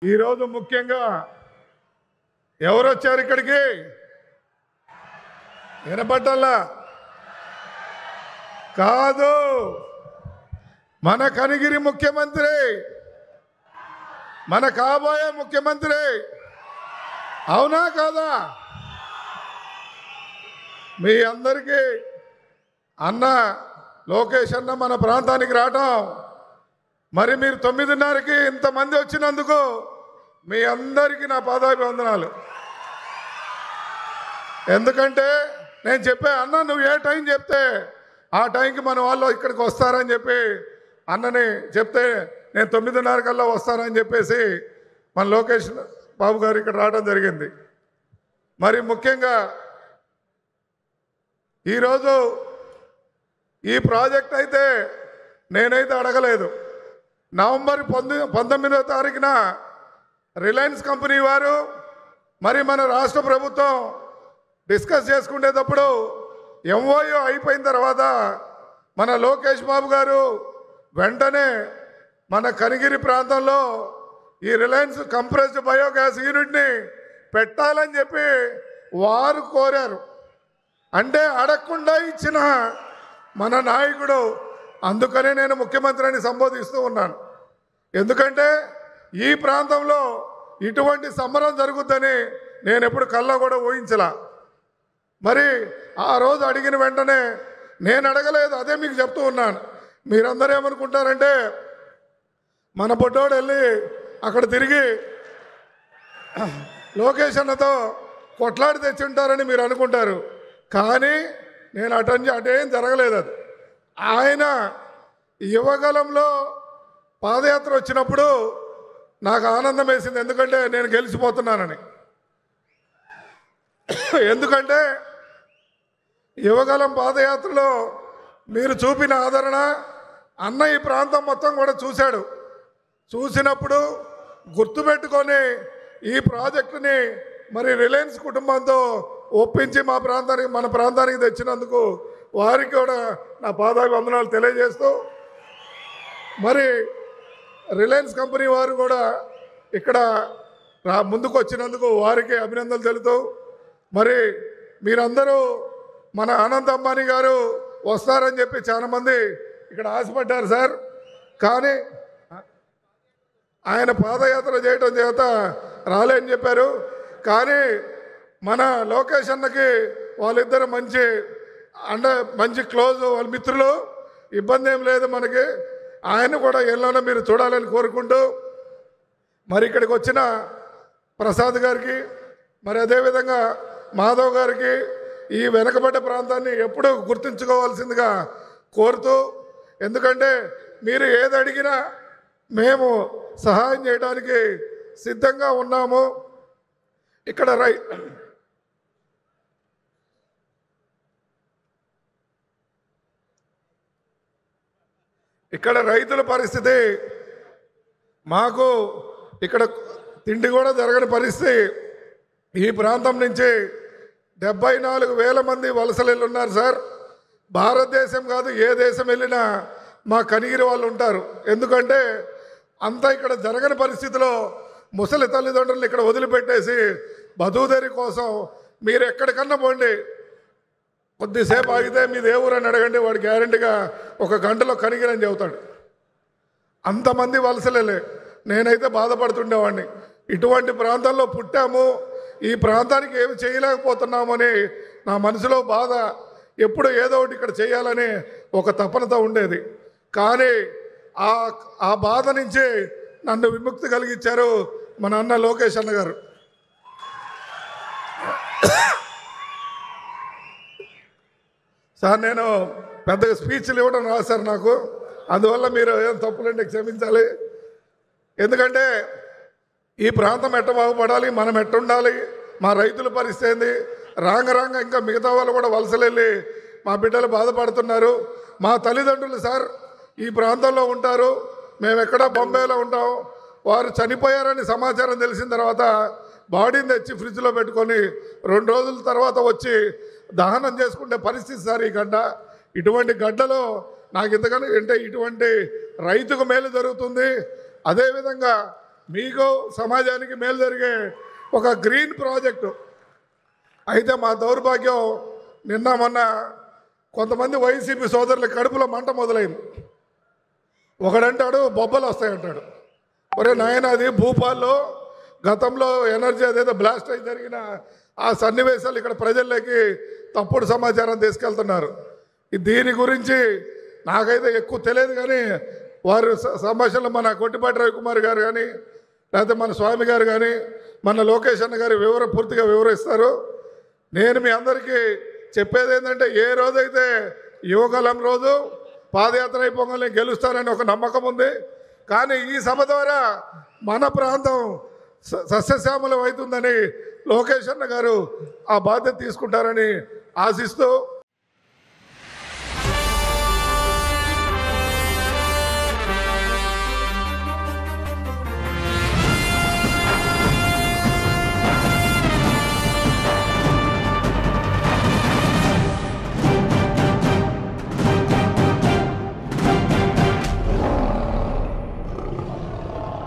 ఈరోజు ముఖ్యంగా ఎవరు వచ్చారు ఇక్కడికి? వినపడ్డల్లా కాదు, మన కనిగిరి ముఖ్యమంత్రి, మన కాబోయే ముఖ్యమంత్రి. అవునా కాదా? మీ అందరికీ అన్న లోకేష్ అన్న మన ప్రాంతానికి రావటం, మరి మీరు 9:30కి ఇంతమంది వచ్చినందుకు మీ అందరికీ నా పాదాభివందనాలు. ఎందుకంటే నేను చెప్పా, అన్న నువ్వు ఏ టైం చెప్తే ఆ టైంకి మన వాళ్ళు ఇక్కడికి వస్తారని చెప్పి అన్నని చెప్తే నేను 9:30 కల్లా వస్తానని చెప్పేసి మన లోకేష్ బాబు గారు ఇక్కడ రావడం జరిగింది. మరి ముఖ్యంగా ఈరోజు ఈ ప్రాజెక్ట్ అయితే నేనైతే అడగలేదు. నవంబర్ 19వ తారీఖున రిలయన్స్ కంపెనీ వారు మరి మన రాష్ట్ర ప్రభుత్వం డిస్కస్ చేసుకునేటప్పుడు ఎంఓయూ అయిపోయిన తర్వాత మన లోకేష్ బాబు గారు వెంటనే మన కనిగిరి ప్రాంతంలో ఈ రిలయన్స్ కంప్రెస్డ్ బయోగ్యాస్ యూనిట్ని పెట్టాలని చెప్పి వారు కోరారు. అంటే అడగకుండా ఇచ్చిన మన నాయకుడు. అందుకనే నేను ముఖ్యమంత్రిని సంబోధిస్తూ ఉన్నాను. ఎందుకంటే ఈ ప్రాంతంలో ఇటువంటి సంబరం జరుగుద్దని నేను ఎప్పుడు కల్లో కూడా ఊహించలా. మరి ఆ రోజు అడిగిన వెంటనే నేను అడగలేదు, అదే మీకు చెప్తూ ఉన్నాను. మీరందరూ ఏమనుకుంటారంటే మన బొడ్డోడు వెళ్ళి అక్కడ తిరిగి లోకేష్ అన్నతో కొట్లాడి తెచ్చి ఉంటారని మీరు అనుకుంటారు. కానీ నేను అటేం జరగలేదు. అది ఆయన యువగలంలో పాదయాత్ర వచ్చినప్పుడు నాకు ఆనందం వేసింది. ఎందుకంటే నేను గెలిచిపోతున్నానని. ఎందుకంటే యువగలం పాదయాత్రలో మీరు చూపిన ఆదరణ అన్న ఈ ప్రాంతం మొత్తం కూడా చూశాడు. చూసినప్పుడు గుర్తుపెట్టుకొని ఈ ప్రాజెక్టుని మరి రిలయన్స్ కుటుంబంతో ఒప్పించి మన ప్రాంతానికి తెచ్చినందుకు వారికి కూడా నా పాదాభివందనాలు తెలియజేస్తూ, మరి రిలయన్స్ కంపెనీ వారు కూడా ఇక్కడ ముందుకు వచ్చినందుకు వారికి అభినందనలు తెలుపుతూ, మరి మీరందరూ మన అనంత్ అంబానీ గారు వస్తారని చెప్పి చాలామంది ఇక్కడ ఆశపడ్డారు సార్. కానీ ఆయన పాదయాత్ర చేయడం చేత రాలేని చెప్పారు. కానీ మన లోకేష్ అన్నకి వాళ్ళిద్దరు మంచి క్లోజ్, వాళ్ళ మిత్రులు. ఇబ్బంది ఏం లేదు మనకి. ఆయన కూడా ఎల్లోనో మీరు చూడాలని కోరుకుంటూ, మరి ఇక్కడికి వచ్చిన ప్రసాద్ గారికి, మరి అదేవిధంగా మాధవ్ గారికి ఈ వెనకబడ్డ ప్రాంతాన్ని ఎప్పుడూ గుర్తుంచుకోవాల్సిందిగా కోరుతూ, ఎందుకంటే మీరు ఏది అడిగినా మేము సహాయం చేయడానికి సిద్ధంగా ఉన్నాము. ఇక్కడ రైతుల పరిస్థితి, మాకు ఇక్కడ తిండి కూడా జరగని పరిస్థితి. ఈ ప్రాంతం నుంచి 74,000 మంది వలసలు ఉన్నారు సార్. భారతదేశం కాదు, ఏ దేశం వెళ్ళినా మా కనిగిరి వాళ్ళు ఉంటారు. ఎందుకంటే అంతా ఇక్కడ జరగని పరిస్థితిలో ముసలి తల్లిదండ్రులు ఇక్కడ వదిలిపెట్టేసి బతుకుదేరి కోసం మీరు ఎక్కడికన్నా పోండి, కొద్దిసేపు ఆగితే మీది ఏ ఊరని అడగండి, వాడు గ్యారెంటీగా 1 గంటలో కనిగిరని చెబుతాడు. అంతమంది వలసలే. నేనైతే బాధపడుతుండేవాడిని. ఇటువంటి ప్రాంతాల్లో పుట్టాము, ఈ ప్రాంతానికి ఏమి చేయలేకపోతున్నామని నా మనసులో బాధ. ఎప్పుడు ఏదో ఒకటి ఇక్కడ చేయాలని ఒక తపనతో ఉండేది. కానీ ఆ బాధ నుంచి నన్ను విముక్తి కలిగించారు మన అన్న లోకేష్ అన్న గారు. సార్ నేను పెద్దగా స్పీచ్లు ఇవ్వడం రాదు సార్ నాకు. అందువల్ల మీరు ఏం తప్పులంటే క్షమించాలి. ఎందుకంటే ఈ ప్రాంతం ఎట్ట బాగుపడాలి, మనం ఎట్ట ఉండాలి, మా రైతుల పరిస్థితి ఏంది, రాంగ ఇంకా మిగతా వాళ్ళు కూడా వలసలు వెళ్ళి మా బిడ్డలు బాధపడుతున్నారు. మా తల్లిదండ్రులు సార్ ఈ ప్రాంతంలో ఉంటారు, మేము ఎక్కడ బొంబాయిలో ఉంటాం. వారు చనిపోయారని సమాచారం తెలిసిన తర్వాత బాడీని తెచ్చి ఫ్రిడ్జ్లో పెట్టుకొని 2 రోజుల తర్వాత వచ్చి దహనం చేసుకునే పరిస్థితి సార్ ఈ గడ్డ. ఇటువంటి గడ్డలో నాకు ఇంతకన్నా అంటే ఇటువంటి రైతుకు మేలు జరుగుతుంది. అదేవిధంగా మీకు సమాజానికి మేలు జరిగే ఒక గ్రీన్ ప్రాజెక్టు. అయితే మా దౌర్భాగ్యం నిన్న మొన్న కొంతమంది వైసీపీ సోదరుల కడుపులో మంట మొదలైంది. ఒకడంటాడు బొబ్బలు వస్తాయంటాడు. ఒరే నాయన, అది భూపాల్లో గతంలో ఎనర్జీ అదేదో బ్లాస్ట్ అయి జరిగిన ఆ సన్నివేశాలు ఇక్కడ ప్రజల్లోకి తప్పుడు సమాచారం తీసుకెళ్తున్నారు. దీని గురించి నాకైతే ఎక్కువ తెలియదు, కానీ వారు సంభాషణలో మన కొట్టిపాటి రవికుమార్ గారు కానీ లేకపోతే మన స్వామి గారు కానీ మన లోకేష్ అన్న గారి పూర్తిగా వివరిస్తారు. నేను మీ అందరికీ చెప్పేది ఏంటంటే, ఏ రోజైతే యువకాలం రోజు పాదయాత్ర అయిపోగానే గెలుస్తానని ఒక నమ్మకం ఉంది. కానీ ఈ సభ ద్వారా మన ప్రాంతం సస్యశ్యామలం అవుతుందని లోకేష్ అన్న గారు ఆ బాధ్యత తీసుకుంటారని ఆశిస్తూ